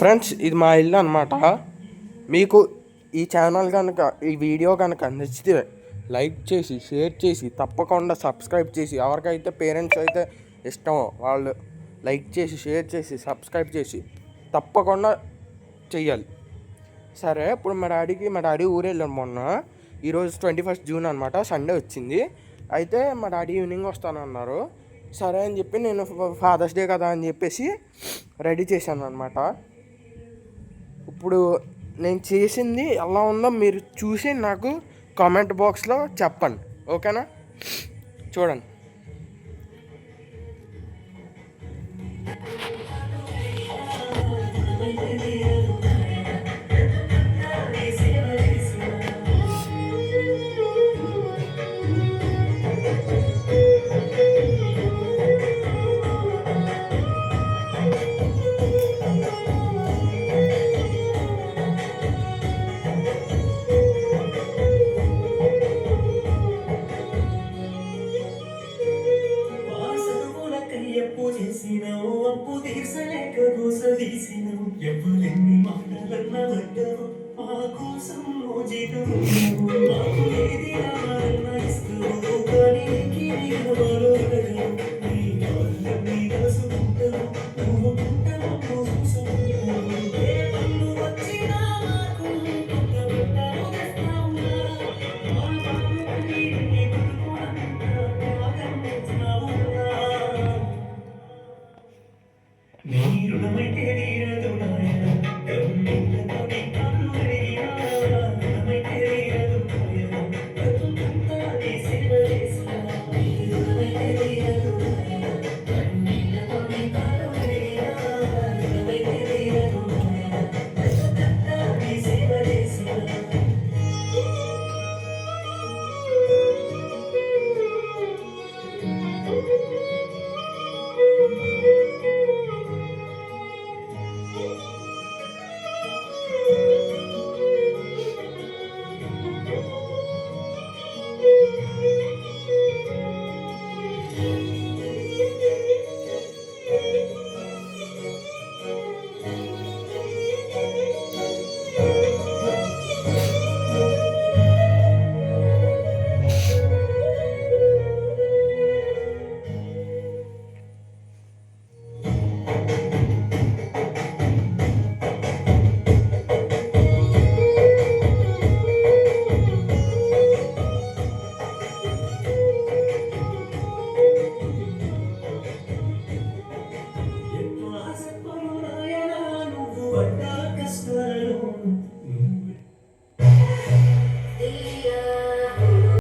Friends, ఇది మా ఇల్లు అనమాట. మీకు ఈ ఛానల్ కనుక, ఈ వీడియో కనుక నచ్చితే లైక్ చేసి, షేర్ చేసి, తప్పకుండా సబ్స్క్రైబ్ చేసి, ఎవరికైతే పేరెంట్స్ అయితే ఇష్టమో వాళ్ళు లైక్ చేసి, షేర్ చేసి, సబ్స్క్రైబ్ చేసి తప్పకుండా చెయ్యాలి. సరే, ఇప్పుడు మా డాడీ ఊరు వెళ్ళాను మొన్న. ఈరోజు 21 జూన్ అనమాట, సండే వచ్చింది. అయితే మా డాడీ ఈవినింగ్ వస్తానన్నారు. సరే అని చెప్పి నేను ఫాదర్స్ డే కదా అని చెప్పేసి రెడీ చేశాను అనమాట. ఇప్పుడు నేను చేసింది ఎలా ఉందో మీరు చూసి నాకు కామెంట్ బాక్స్లో చెప్పండి, ఓకేనా? చూడండి. అప్పు తీర్చలేక గోసదీసినవు ఎవరెన్ని మాటలన్నవడ్డవు మా కోసం మోజిదు మాకు ఏది రావాలన్న